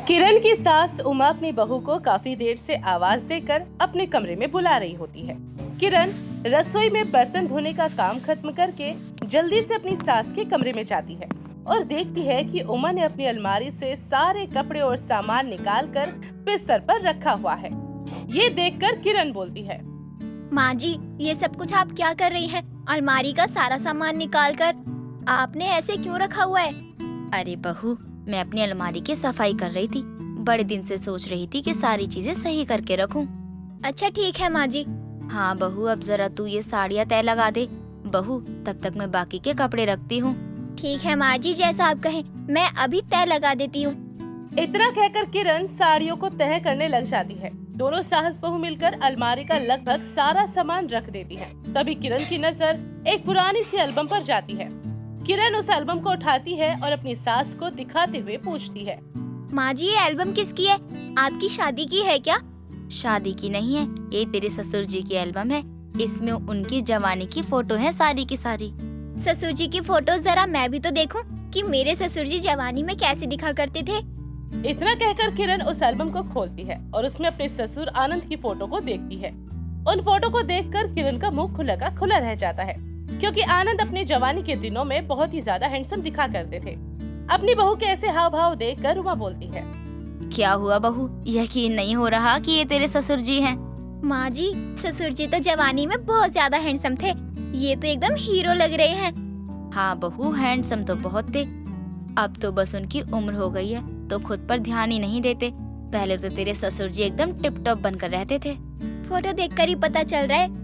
किरण की सास उमा अपनी बहू को काफी देर से आवाज देकर अपने कमरे में बुला रही होती है। किरण रसोई में बर्तन धोने का काम खत्म करके जल्दी से अपनी सास के कमरे में जाती है और देखती है कि उमा ने अपनी अलमारी से सारे कपड़े और सामान निकालकर बिस्तर पर रखा हुआ है। ये देखकर किरण बोलती है, माँ जी, ये सब कुछ आप क्या कर रही हैं? अलमारी का सारा सामान निकालकर आपने ऐसे क्यों रखा हुआ है? अरे बहू, मैं अपनी अलमारी की सफाई कर रही थी। बड़े दिन से सोच रही थी कि सारी चीजें सही करके रखूं। अच्छा ठीक है माँ जी। हाँ बहू, अब जरा तू ये साड़ियाँ तय लगा दे। बहू, तब तक मैं बाकी के कपड़े रखती हूँ। ठीक है माँ जी, जैसा आप कहें, मैं अभी तय लगा देती हूँ। इतना कहकर किरण साड़ियों को तह करने लग जाती है। दोनों सास बहू मिलकर अलमारी का लगभग सारा सामान रख देती हैं। तभी किरण की नजर एक पुरानी सी एल्बम पर जाती है। किरण उस एल्बम को उठाती है और अपनी सास को दिखाते हुए पूछती है, माँ जी, ये एल्बम किसकी है? आपकी शादी की है क्या? शादी की नहीं है, ये तेरे ससुर जी की एल्बम है। इसमें उनकी जवानी की फोटो है सारी की सारी। ससुर जी की फोटो जरा मैं भी तो देखूं कि मेरे ससुर जी जवानी में कैसे दिखा करते थे। इतना कहकर किरण उस एल्बम को खोलती है और उसमें अपने ससुर आनंद की फोटो को देखती है। उन फोटो को देखकर किरण का मुंह खुला का खुला रह जाता है, क्योंकि आनंद अपनी जवानी के दिनों में बहुत ही ज्यादा हैंडसम दिखा करते थे। अपनी बहू के ऐसे हाव भाव देखकर उमा बोलती है, क्या हुआ बहू, यकीन नहीं हो रहा कि ये तेरे ससुर जी हैं? माँ जी, ससुर जी तो जवानी में बहुत ज्यादा हैंडसम थे। ये तो एकदम हीरो लग रहे हैं। हाँ बहू, हैंडसम तो बहुत थे। अब तो बस उनकी उम्र हो गई है तो खुद पर ध्यान ही नहीं देते। पहले तो तेरे ससुर जी एकदम टिप टॉप बनकर रहते थे। फोटो देखकर ही पता चल रहा है।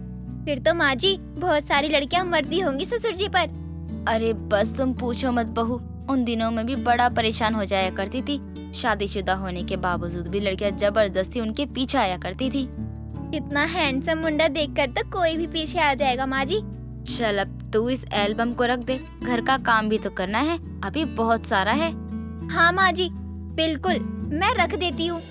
फिर तो माँ जी, बहुत सारी लड़कियाँ मरती होंगी ससुर जी पर। अरे बस तुम पूछो मत बहू, उन दिनों में भी बड़ा परेशान हो जाया करती थी। शादीशुदा होने के बावजूद भी लड़कियां जबरदस्ती उनके पीछे आया करती थी। इतना हैंडसम मुंडा देखकर तो कोई भी पीछे आ जाएगा माँ जी। चल अब तू इस एल्बम को रख दे, घर का काम भी तो करना है, अभी बहुत सारा है। हाँ माँ जी, बिल्कुल, मैं रख देती हूँ।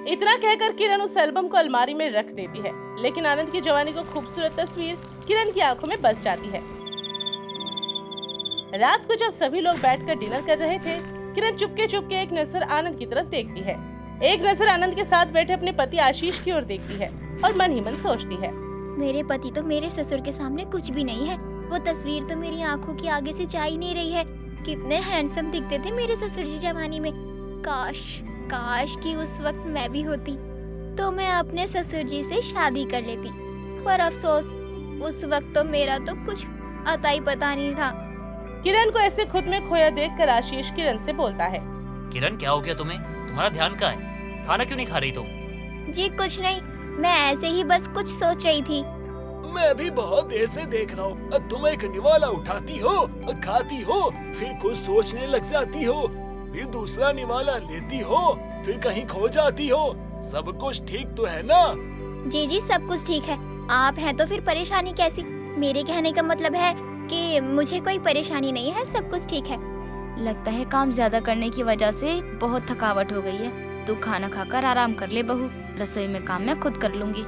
इतना कहकर किरण उस एल्बम को अलमारी में रख देती है, लेकिन आनंद की जवानी को खूबसूरत तस्वीर किरण की आंखों में बस जाती है। रात को जब सभी लोग बैठकर डिनर कर रहे थे, किरण चुपके एक नजर आनंद की तरफ देखती है। एक नजर आनंद के साथ बैठे अपने पति आशीष की ओर देखती है और मन ही मन सोचती है, मेरे पति तो मेरे ससुर के सामने कुछ भी नहीं है। वो तस्वीर तो मेरी आंखों के आगे से जा ही नहीं रही है। कितने हैंडसम दिखते थे मेरे ससुर जी जवानी में। काश कि उस वक्त मैं भी होती तो मैं अपने ससुर जी से शादी कर लेती। पर अफसोस, उस वक्त तो मेरा तो कुछ अता ही पता नहीं था। किरण को ऐसे खुद में खोया देखकर आशीष किरण से बोलता है, किरण, क्या हो गया तुम्हें? तुम्हारा ध्यान कहाँ है? खाना क्यों नहीं खा रही तुम? जी कुछ नहीं, मैं ऐसे ही बस कुछ सोच रही थी। मैं भी बहुत देर से देख रहा हूँ। तुम एक निवाला उठाती हो, खाती हो, फिर कुछ सोचने लग जाती हो, फिर दूसरा निवाला लेती हो, फिर कहीं खो जाती हो। सब कुछ ठीक तो है ना? जी सब कुछ ठीक है। आप हैं तो फिर परेशानी कैसी? मेरे कहने का मतलब है कि मुझे कोई परेशानी नहीं है, सब कुछ ठीक है। लगता है काम ज्यादा करने की वजह से बहुत थकावट हो गई है। तू खाना खाकर आराम कर ले बहू, रसोई में काम मैं खुद कर लूंगी।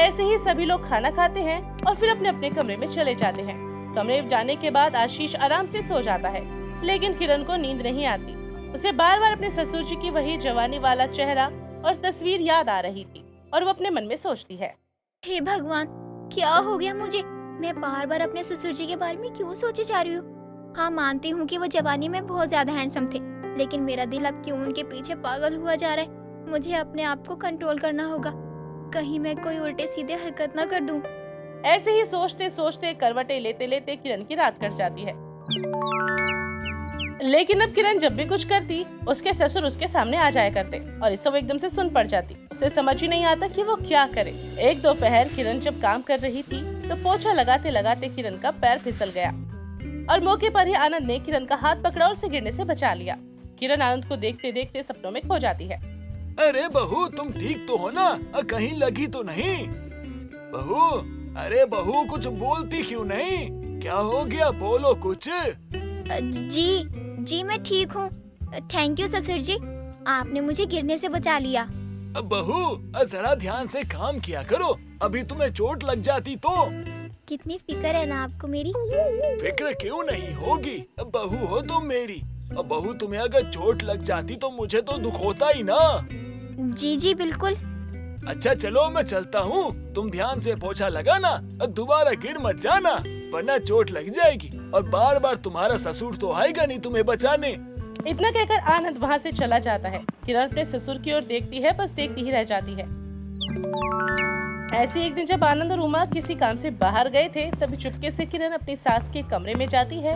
ऐसे ही सभी लोग खाना खाते हैं और फिर अपने अपने कमरे में चले जाते हैं। कमरे में जाने के बाद आशीष आराम से सो जाता है, लेकिन किरण को नींद नहीं आती। उसे बार बार अपने ससुर जी की वही जवानी वाला चेहरा और तस्वीर याद आ रही थी और वो अपने मन में सोचती है, हे भगवान, क्या हो गया मुझे? मैं बार बार अपने ससुर जी के बारे में क्यों सोचे जा रही हूँ? हाँ, मानती हूँ कि वो जवानी में बहुत ज्यादा हैंडसम थे, लेकिन मेरा दिल अब क्यों उनके पीछे पागल हुआ जा रहा है। मुझे अपने आप को कंट्रोल करना होगा, कहीं मैं कोई उल्टे सीधे हरकत ना कर दूं। ऐसे ही सोचते सोचते करवटें लेते लेते किरण की रात कट जाती है। लेकिन अब किरण जब भी कुछ करती, उसके ससुर उसके सामने आ जाया करते और इससे वो एकदम से सुन पड़ जाती। उसे समझ ही नहीं आता कि वो क्या करे। एक दोपहर किरण जब काम कर रही थी तो पोछा लगाते लगाते किरण का पैर फिसल गया और मौके पर ही आनंद ने किरण का हाथ पकड़ा और उसे गिरने से बचा लिया। किरण आनंद को देखते देखते सपनों में खो जाती है। अरे बहू, तुम ठीक तो हो ना? कहीं लगी तो नहीं? बहू, अरे बहू, कुछ बोलती क्यों नहीं? क्या हो गया? बोलो कुछ। जी मैं ठीक हूँ। थैंक यू ससुर जी, आपने मुझे गिरने से बचा लिया। बहू, जरा ध्यान से काम किया करो, अभी तुम्हें चोट लग जाती तो। कितनी फिक्र है ना आपको मेरी। फिक्र क्यों नहीं होगी, बहू हो तुम मेरी। अब बहू तुम्हें अगर चोट लग जाती तो मुझे तो दुख होता ही ना। जी जी बिल्कुल। अच्छा चलो मैं चलता हूँ, तुम ध्यान से पोछा लगाना और दोबारा गिर मत जाना वरना चोट लग जाएगी और बार बार तुम्हारा ससुर तो आएगा नहीं तुम्हें बचाने। इतना कहकर आनंद वहाँ से चला जाता है। किरण अपने ससुर की ओर देखती है, बस देखती ही रह जाती है। ऐसे एक दिन जब आनंद और उमा किसी काम से बाहर गए थे, तभी चुपके से किरण अपनी सास के कमरे में जाती है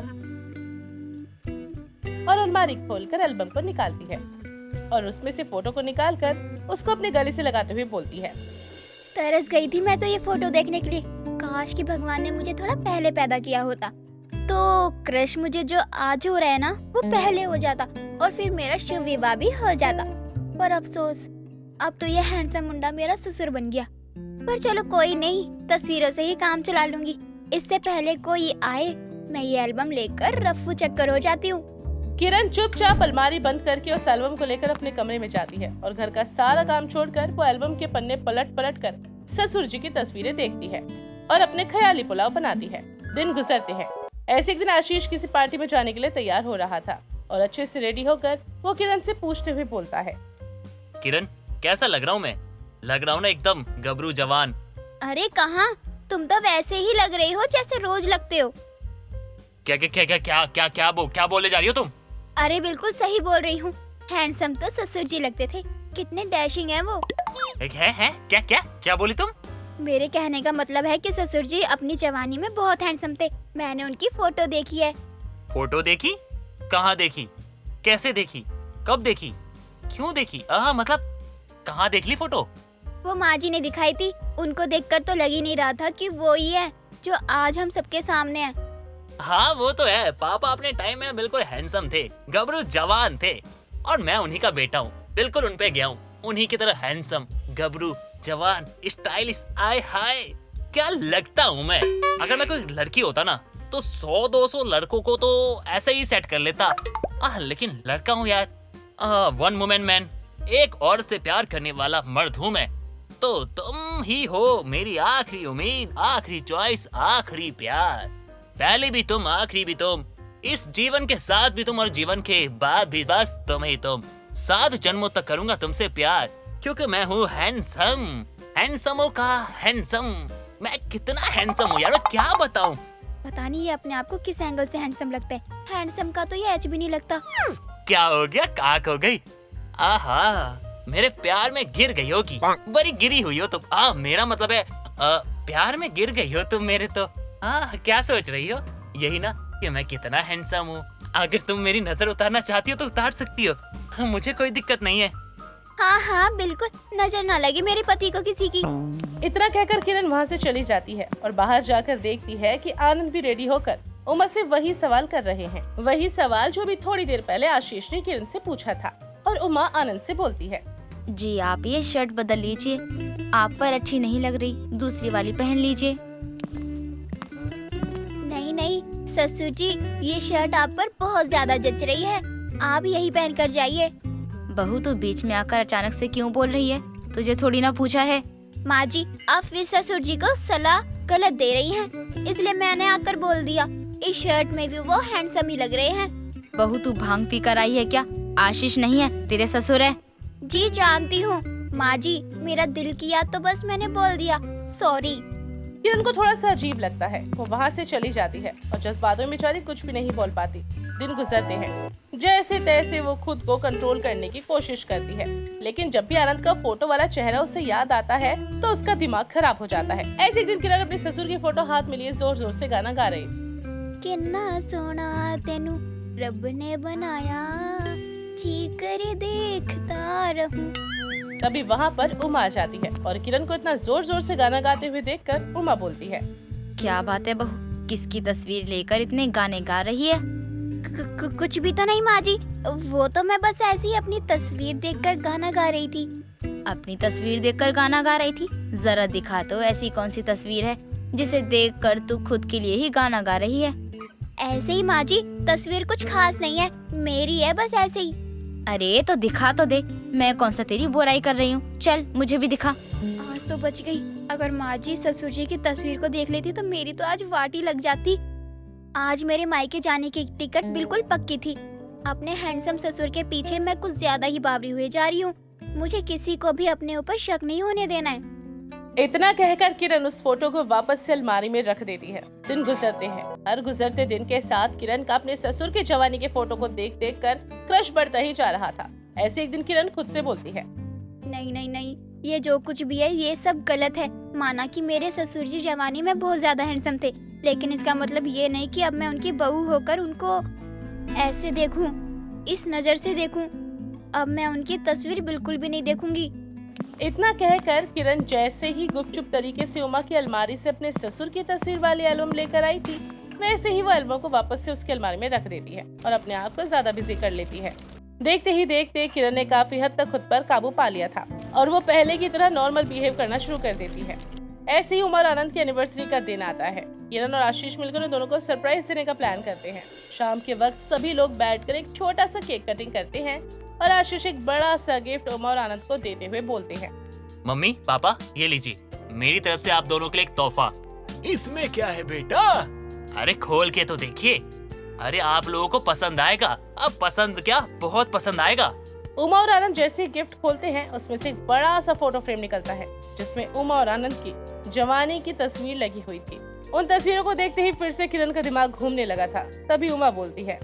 और अलमारी खोलकर एल्बम को निकालती है और उसमें से फोटो को निकालकर उसको अपने गले से लगाते हुए बोलती है, तरस गई थी मैं तो ये फोटो देखने के लिए। काश कि भगवान ने मुझे थोड़ा पहले पैदा किया होता तो क्रश मुझे जो आज हो रहा है ना वो पहले हो जाता और फिर मेरा शुभ विवाह भी हो जाता। पर अफसोस अब तो ये हैंडसम मुंडा मेरा ससुर बन गया। पर चलो कोई नहीं, तस्वीरों से ही काम चला लूंगी। इससे पहले कोई आए मैं ये एल्बम लेकर रफू चक्कर हो जाती हूँ। किरण चुपचाप अलमारी बंद करके उस एल्बम को लेकर अपने कमरे में जाती है और घर का सारा काम छोड़कर वो एल्बम के पन्ने पलट पलट कर ससुर जी की तस्वीरें देखती है और अपने ख्याली पुलाव बनाती है। दिन गुजरते हैं। ऐसे एक दिन आशीष किसी पार्टी में जाने के लिए तैयार हो रहा था और अच्छे से रेडी होकर वो किरण से पूछते हुए बोलता है, किरण कैसा लग रहा हूँ मैं? लग रहा हूँ ना एकदम गबरू जवान। अरे कहाँ, तुम तो वैसे ही लग रही हो जैसे रोज लगते हो। क्या क्या क्या क्या क्या क्या क्या क्या बोले जा रही हो तुम? अरे बिल्कुल सही बोल रही हूँ। हैंडसम तो ससुर जी लगते थे, कितने डैशिंग है वो। है क्या क्या क्या बोली तुम? मेरे कहने का मतलब है कि ससुर जी अपनी जवानी में बहुत हैंडसम थे। मैंने उनकी फोटो देखी है। फोटो देखी? कहाँ देखी? कैसे देखी? कब देखी? क्यों देखी? मतलब कहाँ देख ली फोटो? वो माँ जी ने दिखाई थी। उनको देखकर तो लग ही नहीं रहा था कि वो ही है जो आज हम सबके सामने है। हाँ वो तो है, पापा अपने टाइम में बिल्कुल हैंडसम थे, गबरू जवान थे और मैं उन्हीं का बेटा हूँ, बिल्कुल उन पे गया हूँ। उन्हीं की तरह हैंडसम, गबरू, जवान, स्टाइलिश, आय हाय क्या लगता हूँ मैं। अगर मैं कोई लड़की होता ना तो 100-200 लड़कों को तो ऐसे ही सेट कर लेता। लेकिन लड़का हूँ यार, वन वुमेन मैन, एक औरत से प्यार करने वाला मर्द हूँ मैं। तो तुम ही हो मेरी आखिरी उम्मीद, आखिरी चॉइस, आखिरी प्यार। पहले भी तुम, आखिरी भी तुम, इस जीवन के साथ भी तुम और जीवन के बाद भी बस तुम ही तुम। 7 जन्मों तक करूंगा तुमसे प्यार क्योंकि मैं हूँ हैंडसम, हैंडसमों का हैंडसम। मैं कितना हैंडसम हूँ यार, मैं क्या बताऊँ। पता नहीं ये अपने आप को किस एंगल से हैंडसम लगता है। हैंडसम का तो ये एच भी नहीं लगता। क्या हो गया, काक हो गई? आहा मेरे प्यार में गिर गई होगी, बड़ी गिरी हुई हो तुम। मेरा मतलब है प्यार में गिर गई हो तुम मेरे। तो क्या सोच रही हो? यही ना कि मैं कितना हैंडसम हूँ। अगर तुम मेरी नजर उतारना चाहती हो तो उतार सकती हो, मुझे कोई दिक्कत नहीं है। हाँ बिल्कुल, नजर ना लगे मेरे पति को किसी की। इतना कहकर किरण वहाँ से चली जाती है और बाहर जाकर देखती है कि आनंद भी रेडी होकर उमा से वही सवाल कर रहे हैं, वही सवाल जो भी थोड़ी देर पहले आशीष ने किरण से पूछा था। और उमा आनंद से बोलती है, जी आप ये शर्ट बदल लीजिए, आप पर अच्छी नहीं लग रही, दूसरी वाली पहन लीजिए। नहीं ससुर जी, ये शर्ट आप पर बहुत ज्यादा जच रही है, आप यही पहन कर जाइए। बहू तो बीच में आकर अचानक से क्यों बोल रही है? तुझे थोड़ी ना पूछा है। माँ जी, आप फिर ससुर जी को सलाह गलत दे रही हैं, इसलिए मैंने आकर बोल दिया। इस शर्ट में भी वो हैंडसम ही लग रहे हैं। बहू तू भांग पी कर आई है क्या? आशीष नहीं है, तेरे ससुर है। जी जानती हूँ माँ जी, मेरा दिल किया तो बस मैंने बोल दिया, सॉरी। किरण को थोड़ा सा अजीब लगता है। वो वहाँ से चली जाती है और जज्बातों में बेचारी कुछ भी नहीं बोल पाती। दिन गुजरते हैं। जैसे तैसे वो खुद को कंट्रोल करने की कोशिश करती है, लेकिन जब भी आनंद का फोटो वाला चेहरा उसे याद आता है तो उसका दिमाग खराब हो जाता है। ऐसे एक दिन किरण अपने ससुर की फोटो हाथ में लिए जोर जोर से गाना गा रही। किन्ना सोना तेनू रब ने बनाया, जी करे देखता रहूं। तभी वहाँ पर उमा आ जाती है और किरण को इतना जोर जोर से गाना गाते हुए देखकर उमा बोलती है, क्या बात है बहू, किसकी तस्वीर लेकर इतने गाने गा रही है? कुछ भी तो नहीं माँ जी, वो तो मैं बस ऐसे ही अपनी तस्वीर देखकर गाना गा रही थी। अपनी तस्वीर देखकर गाना गा रही थी? जरा दिखा तो ऐसी कौन सी तस्वीर है जिसे देखकर तू खुद के लिए ही गाना गा रही है? ऐसे ही माँ जी, तस्वीर कुछ खास नहीं है, मेरी है बस ऐसे ही। अरे तो दिखा तो दे, मैं कौन सा तेरी बुराई कर रही हूँ, चल मुझे भी दिखा। आज तो बच गई। अगर माँ जी ससुर जी की तस्वीर को देख लेती तो मेरी तो आज वाटी लग जाती। आज मेरे मायके जाने की टिकट बिल्कुल पक्की थी, अपने हैंडसम ससुर के पीछे मैं कुछ ज्यादा ही बावरी हुए जा रही हूँ। मुझे किसी को भी अपने ऊपर शक नहीं होने देना है। इतना कहकर किरण उस फोटो को वापस से अलमारी में रख देती है। दिन गुजरते हैं। हर गुजरते दिन के साथ किरण का अपने ससुर की जवानी के फोटो को देख देख कर क्रश बढ़ता ही जा रहा था। ऐसे एक दिन किरण खुद से बोलती है, नहीं नहीं नहीं, ये जो कुछ भी है ये सब गलत है। माना कि मेरे ससुर जी जवानी में बहुत ज्यादा हैंडसम थे, लेकिन इसका मतलब ये नहीं कि अब मैं उनकी बहू होकर उनको ऐसे देखूं, इस नजर से देखूं। अब मैं उनकी तस्वीर बिल्कुल भी नहीं देखूंगी। इतना कहकर किरण जैसे ही गुपचुप तरीके से उमा की अलमारी से अपने ससुर की तस्वीर वाली एल्बम लेकर आई थी, वैसे ही वो एल्बम को वापस से उसकी अलमारी में रख देती है और अपने आप को ज्यादा बिजी कर लेती है। देखते ही देखते किरण ने काफी हद तक खुद पर काबू पा लिया था और वो पहले की तरह नॉर्मल बिहेव करना शुरू कर देती है। ऐसे ही उमा और आनंद की एनिवर्सरी का दिन आता है। किरण और आशीष मिलकर उन दोनों को सरप्राइज देने का प्लान करते हैं। शाम के वक्त सभी लोग बैठकर एक छोटा सा केक कटिंग करते हैं और आशीष एक बड़ा सा गिफ्ट उमा और आनंद को देते हुए बोलते हैं, मम्मी पापा ये लीजिए, मेरी तरफ से आप दोनों के लिए एक तोहफा। इसमें क्या है बेटा? अरे खोल के तो देखिए। अरे आप लोगों को पसंद आएगा। अब पसंद क्या, बहुत पसंद आएगा। उमा और आनंद जैसे गिफ्ट खोलते हैं, उसमें से एक बड़ा सा फोटो फ्रेम निकलता है जिसमें उमा और आनंद की जवानी की तस्वीर लगी हुई थी। उन तस्वीरों को देखते ही फिर से किरण का दिमाग घूमने लगा था। तभी उमा बोलती है,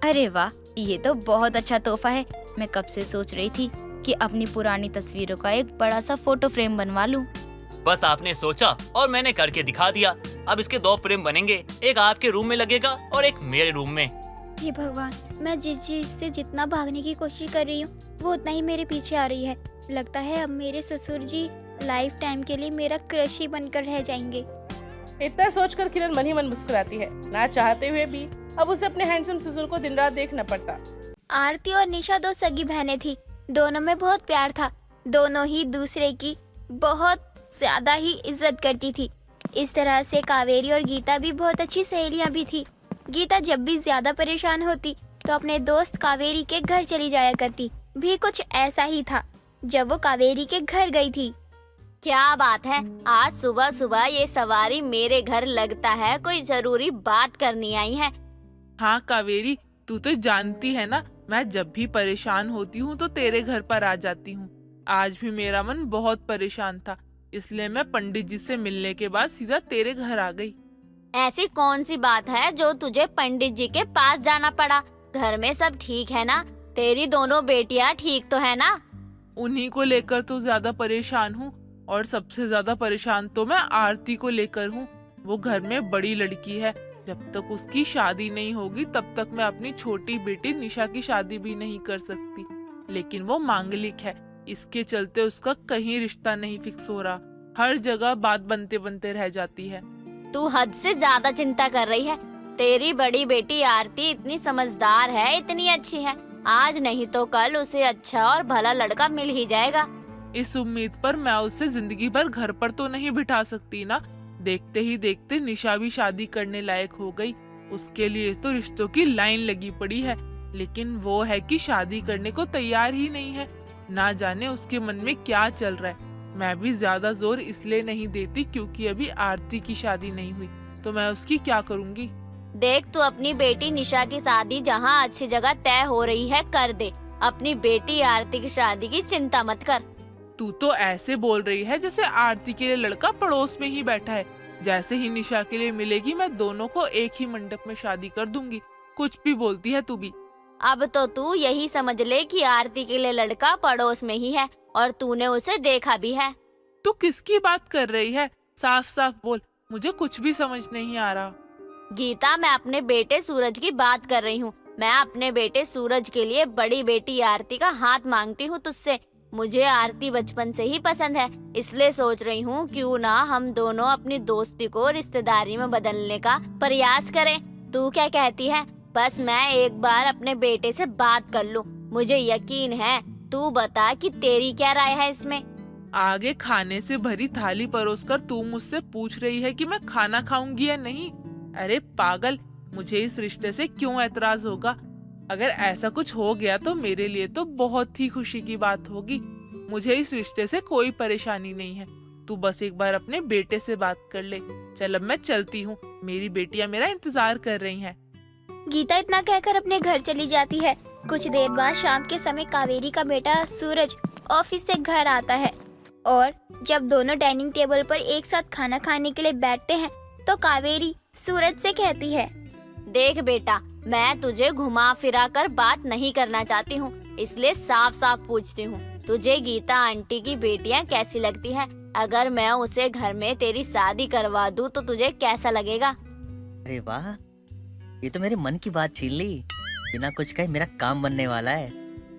अरे वाह, ये तो बहुत अच्छा तोहफा है। मैं कब से सोच रही थी कि अपनी पुरानी तस्वीरों का एक बड़ा सा फोटो फ्रेम बनवा लूं। बस आपने सोचा और मैंने करके दिखा दिया। अब इसके 2 फ्रेम बनेंगे, एक आपके रूम में लगेगा और एक मेरे रूम में। हे भगवान, मैं जिस चीज से जितना भागने की कोशिश कर रही हूँ वो उतना ही मेरे पीछे आ रही है। लगता है अब मेरे ससुर जी लाइफ टाइम के लिए मेरा क्रश ही बनकर रह जाएंगे। इतना सोचकर किरण मन ही मन मुस्कुराती है। ना चाहते हुए भी अब उसे अपने हैंडसम ससुर को दिन रात देखना पड़ता। आरती और निशा 2 सगी बहनें थी। दोनों में बहुत प्यार था। दोनों ही दूसरे की बहुत ज्यादा ही इज्जत करती थी। इस तरह से कावेरी और गीता भी बहुत अच्छी सहेलियां भी थी। गीता जब भी ज्यादा परेशान होती तो अपने दोस्त कावेरी के घर चली जाया करती। भी कुछ ऐसा ही था जब वो कावेरी के घर गई थी। क्या बात है, आज सुबह सुबह ये सवारी मेरे घर, लगता है कोई जरूरी बात करनी आई है। हाँ कावेरी, तू तो जानती है ना, मैं जब भी परेशान होती हूँ तो तेरे घर पर आ जाती हूँ। आज भी मेरा मन बहुत परेशान था, इसलिए मैं पंडित जी से मिलने के बाद सीधा तेरे घर आ गई। ऐसी कौन सी बात है जो तुझे पंडित जी के पास जाना पड़ा? घर में सब ठीक है ना? तेरी दोनों बेटियां ठीक तो है ना? उन्हीं को लेकर तो ज्यादा परेशान हूँ, और सबसे ज्यादा परेशान तो मैं आरती को लेकर हूँ। वो घर में बड़ी लड़की है। जब तक उसकी शादी नहीं होगी तब तक मैं अपनी छोटी बेटी निशा की शादी भी नहीं कर सकती। लेकिन वो मांगलिक है, इसके चलते उसका कहीं रिश्ता नहीं फिक्स हो रहा। हर जगह बात बनते बनते रह जाती है। तू हद से ज्यादा चिंता कर रही है। तेरी बड़ी बेटी आरती इतनी समझदार है, इतनी अच्छी है, आज नहीं तो कल उसे अच्छा और भला लड़का मिल ही जाएगा। इस उम्मीद पर मैं उसे जिंदगी भर घर पर तो नहीं बिठा सकती ना। देखते ही देखते निशा भी शादी करने लायक हो गई। उसके लिए तो रिश्तों की लाइन लगी पड़ी है, लेकिन वो है कि शादी करने को तैयार ही नहीं है। ना जाने उसके मन में क्या चल रहा है। मैं भी ज्यादा जोर इसलिए नहीं देती क्योंकि अभी आरती की शादी नहीं हुई, तो मैं उसकी क्या करूँगी। देख, तू अपनी बेटी निशा की शादी जहाँ अच्छी जगह तय हो रही है कर दे। अपनी बेटी आरती की शादी की चिंता मत कर। तू तो ऐसे बोल रही है जैसे आरती के लिए लड़का पड़ोस में ही बैठा है। जैसे ही निशा के लिए मिलेगी मैं दोनों को एक ही मंडप में शादी कर दूंगी। कुछ भी बोलती है तू भी। अब तो तू यही समझ ले कि आरती के लिए लड़का पड़ोस में ही है और तूने उसे देखा भी है। तू किसकी बात कर रही है? साफ साफ बोल, मुझे कुछ भी समझ नहीं आ रहा। गीता, मैं अपने बेटे सूरज की बात कर रही हूँ। मैं अपने बेटे सूरज के लिए बड़ी बेटी आरती का हाथ मांगती हूँ तुझसे। मुझे आरती बचपन से ही पसंद है, इसलिए सोच रही हूँ क्यों ना हम दोनों अपनी दोस्ती को रिश्तेदारी में बदलने का प्रयास करें। तू क्या कहती है? बस मैं एक बार अपने बेटे से बात कर लूँ, मुझे यकीन है। तू बता कि तेरी क्या राय है इसमें? आगे खाने से भरी थाली परोसकर तू मुझसे पूछ रही है कि मैं खाना खाऊंगी या नहीं। अरे पागल, मुझे इस रिश्ते से क्यों एतराज होगा? अगर ऐसा कुछ हो गया तो मेरे लिए तो बहुत ही खुशी की बात होगी। मुझे इस रिश्ते से कोई परेशानी नहीं है। तू बस एक बार अपने बेटे से बात कर ले। चल अब मैं चलती हूँ, मेरी बेटियां मेरा इंतजार कर रही हैं। गीता इतना कहकर अपने घर चली जाती है। कुछ देर बाद शाम के समय कावेरी का बेटा सूरज ऑफिस से घर आता है और जब दोनों डाइनिंग टेबल पर एक साथ खाना खाने के लिए बैठते हैं तो कावेरी सूरज से कहती है, देख बेटा, मैं तुझे घुमा फिरा कर बात नहीं करना चाहती हूँ, इसलिए साफ साफ पूछती हूँ, तुझे गीता आंटी की बेटियाँ कैसी लगती हैं? अगर मैं उसे घर में तेरी शादी करवा दूँ तो तुझे कैसा लगेगा? अरे वाह, ये तो मेरे मन की बात छीन ली। बिना कुछ कहे मेरा काम बनने वाला है।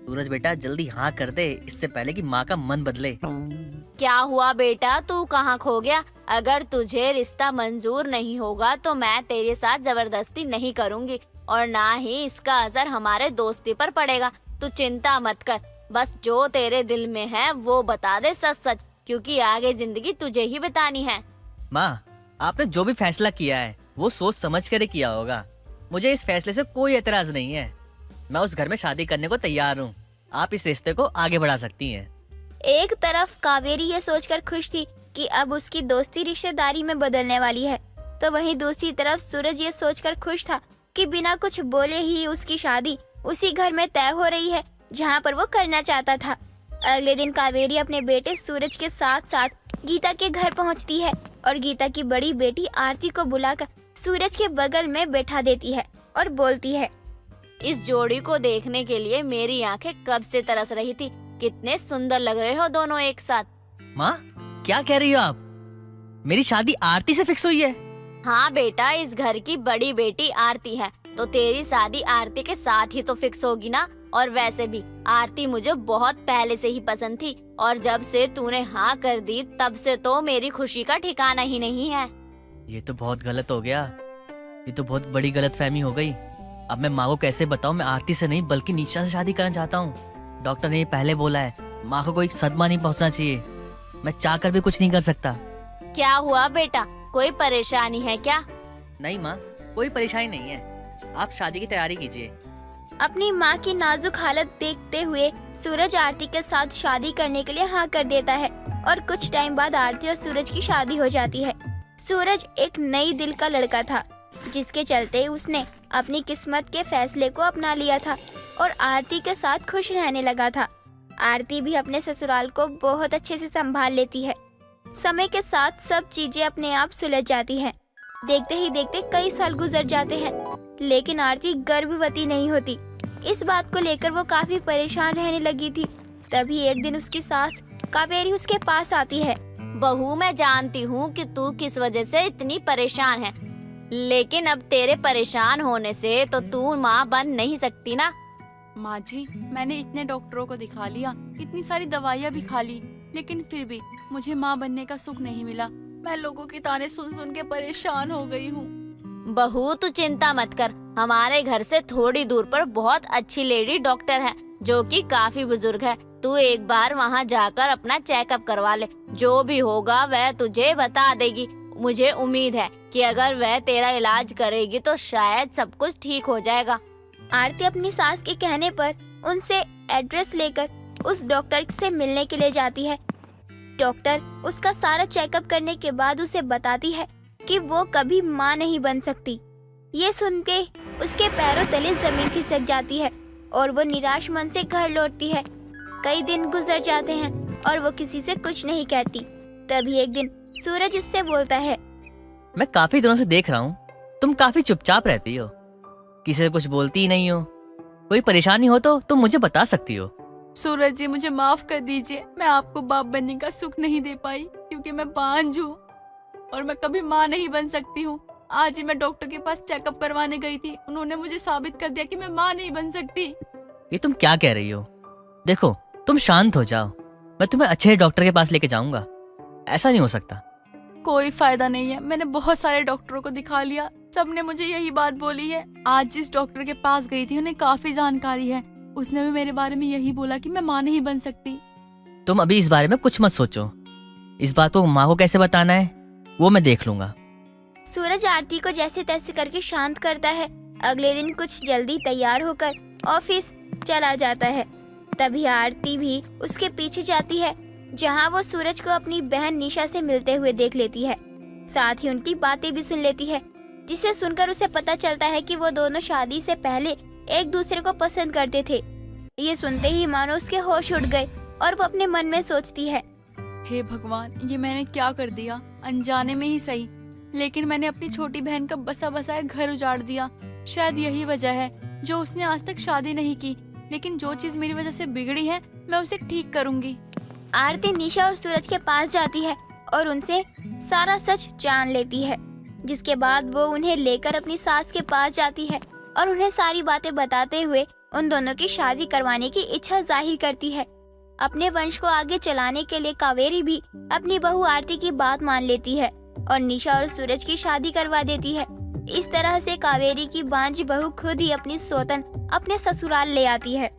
सूरज बेटा जल्दी हाँ कर दे, इससे पहले कि माँ का मन बदले। क्या हुआ बेटा, तू कहाँ खो गया? अगर तुझे रिश्ता मंजूर नहीं होगा तो मैं तेरे साथ जबरदस्ती नहीं करूँगी और ना ही इसका असर हमारे दोस्ती पर पड़ेगा। तू चिंता मत कर, बस जो तेरे दिल में है वो बता दे सच सच, क्योंकि आगे जिंदगी तुझे ही बितानी है। माँ, आपने जो भी फैसला किया है वो सोच समझ कर ही किया होगा। मुझे इस फैसले से कोई एतराज नहीं है। मैं उस घर में शादी करने को तैयार हूँ। आप इस रिश्ते को आगे बढ़ा सकती हैं। एक तरफ कावेरी ये सोचकर खुश थी कि अब उसकी दोस्ती रिश्तेदारी में बदलने वाली है, तो वहीं दूसरी तरफ सूरज ये सोचकर खुश था कि बिना कुछ बोले ही उसकी शादी उसी घर में तय हो रही है जहाँ पर वो करना चाहता था। अगले दिन कावेरी अपने बेटे सूरज के साथ साथ गीता के घर पहुँचती है और गीता की बड़ी बेटी आरती को बुलाकर सूरज के बगल में बैठा देती है और बोलती है, इस जोड़ी को देखने के लिए मेरी आंखें कब से तरस रही थी। कितने सुंदर लग रहे हो दोनों एक साथ। माँ, क्या कह रही हो आप? मेरी शादी आरती से फिक्स हुई है? हाँ बेटा, इस घर की बड़ी बेटी आरती है तो तेरी शादी आरती के साथ ही तो फिक्स होगी ना। और वैसे भी आरती मुझे बहुत पहले से ही पसंद थी और जब से तूने हाँ कर दी तब से तो मेरी खुशी का ठिकाना ही नहीं है। ये तो बहुत गलत हो गया। ये तो बहुत बड़ी गलतफहमी हो गई। अब मैं माँ को कैसे बताऊँ मैं आरती से नहीं बल्कि निशा से शादी करना चाहता हूँ। डॉक्टर ने ये पहले बोला है, माँ को कोई सदमा नहीं पहुँचना चाहिए। मैं चाह कर भी कुछ नहीं कर सकता। क्या हुआ बेटा, कोई परेशानी है क्या? नहीं माँ, कोई परेशानी नहीं है। आप शादी की तैयारी कीजिए। अपनी माँ की नाजुक हालत देखते हुए सूरज आरती के साथ शादी करने के लिए हाँ कर देता है और कुछ टाइम बाद आरती और सूरज की शादी हो जाती है। सूरज एक नई दिल का लड़का था जिसके चलते उसने अपनी किस्मत के फैसले को अपना लिया था और आरती के साथ खुश रहने लगा था। आरती भी अपने ससुराल को बहुत अच्छे से संभाल लेती है। समय के साथ सब चीजें अपने आप सुलझ जाती हैं। देखते ही देखते कई साल गुजर जाते हैं लेकिन आरती गर्भवती नहीं होती। इस बात को लेकर वो काफी परेशान रहने लगी थी। तभी एक दिन उसकी सास कावेरी उसके पास आती है। बहू, मैं जानती हूँ कि तू किस वजह से इतनी परेशान है, लेकिन अब तेरे परेशान होने से तो तू माँ बन नहीं सकती ना। माँ जी, मैंने इतने डॉक्टरों को दिखा लिया, इतनी सारी दवाइयाँ भी खा ली, लेकिन फिर भी मुझे माँ बनने का सुख नहीं मिला। मैं लोगों के ताने सुन सुन के परेशान हो गई हूँ। बहू, तू चिंता मत कर, हमारे घर से थोड़ी दूर पर बहुत अच्छी लेडी डॉक्टर है जो कि काफी बुजुर्ग है। तू एक बार वहाँ जाकर अपना चेकअप करवा ले, जो भी होगा वह तुझे बता देगी। मुझे उम्मीद है कि अगर वह तेरा इलाज करेगी तो शायद सब कुछ ठीक हो जाएगा। आरती अपनी सास के कहने पर उनसे एड्रेस लेकर उस डॉक्टर से मिलने के लिए जाती है। डॉक्टर उसका सारा चेकअप करने के बाद उसे बताती है कि वो कभी माँ नहीं बन सकती। ये सुन के उसके पैरों तले जमीन खिसक जाती है और वो निराश मन से घर लौटती है। कई दिन गुजर जाते हैं और वो किसी से कुछ नहीं कहती। तभी एक दिन सूरज उससे बोलता है, मैं काफी दिनों से देख रहा हूँ तुम काफी चुपचाप रहती हो, किसी से कुछ बोलती ही नहीं हो। कोई परेशानी हो तो तुम मुझे बता सकती हो। सूरज जी, मुझे माफ कर दीजिए, मैं आपको बाप बनने का सुख नहीं दे पाई क्योंकि मैं बांझ हूँ और मैं कभी माँ नहीं बन सकती हूँ। आज ही मैं डॉक्टर के पास चेकअप करवाने गई थी, उन्होंने मुझे साबित कर दिया कि मैं माँ नहीं बन सकती। ये तुम क्या कह रही हो? देखो, तुम शांत हो जाओ, मैं तुम्हें अच्छे डॉक्टर के पास लेके जाऊंगा। ऐसा नहीं हो सकता। कोई फायदा नहीं है, मैंने बहुत सारे डॉक्टरों को दिखा लिया, सबने मुझे यही बात बोली है। आज जिस डॉक्टर के पास गई थी उन्हें काफी जानकारी है, उसने भी मेरे बारे में यही बोला कि मैं माँ नहीं बन सकती। तुम अभी इस बारे में कुछ मत सोचो। इस बात को माँ को कैसे बताना है वो मैं देख लूंगा। सूरज आरती को जैसे तैसे करके शांत करता है। अगले दिन कुछ जल्दी तैयार होकर ऑफिस चला जाता है। तभी आरती भी उसके पीछे जाती है, जहां वो सूरज को अपनी बहन निशा से मिलते हुए देख लेती है। साथ ही उनकी बातें भी सुन लेती है। जिसे सुनकर उसे पता चलता है कि वो दोनों शादी से पहले एक दूसरे को पसंद करते थे। ये सुनते ही मानो उसके होश उड़ गए और वो अपने मन में सोचती है, हे भगवान, ये मैंने क्या कर दिया, अनजाने में ही सही, लेकिन मैंने अपनी छोटी बहन का बसा बसाया घर उजाड़ दिया। शायद यही वजह है जो उसने आज तक शादी नहीं की, लेकिन जो चीज मेरी वजह से बिगड़ी है मैं उसे ठीक करूंगी। आरती निशा और सूरज के पास जाती है और उनसे सारा सच जान लेती है, जिसके बाद वो उन्हें लेकर अपनी सास के पास जाती है और उन्हें सारी बातें बताते हुए उन दोनों की शादी करवाने की इच्छा जाहिर करती है। अपने वंश को आगे चलाने के लिए कावेरी भी अपनी बहू आरती की बात मान लेती है और निशा और सूरज की शादी करवा देती है। इस तरह से कावेरी की बांझ बहू खुद ही अपनी सौतन अपने ससुराल ले आती है।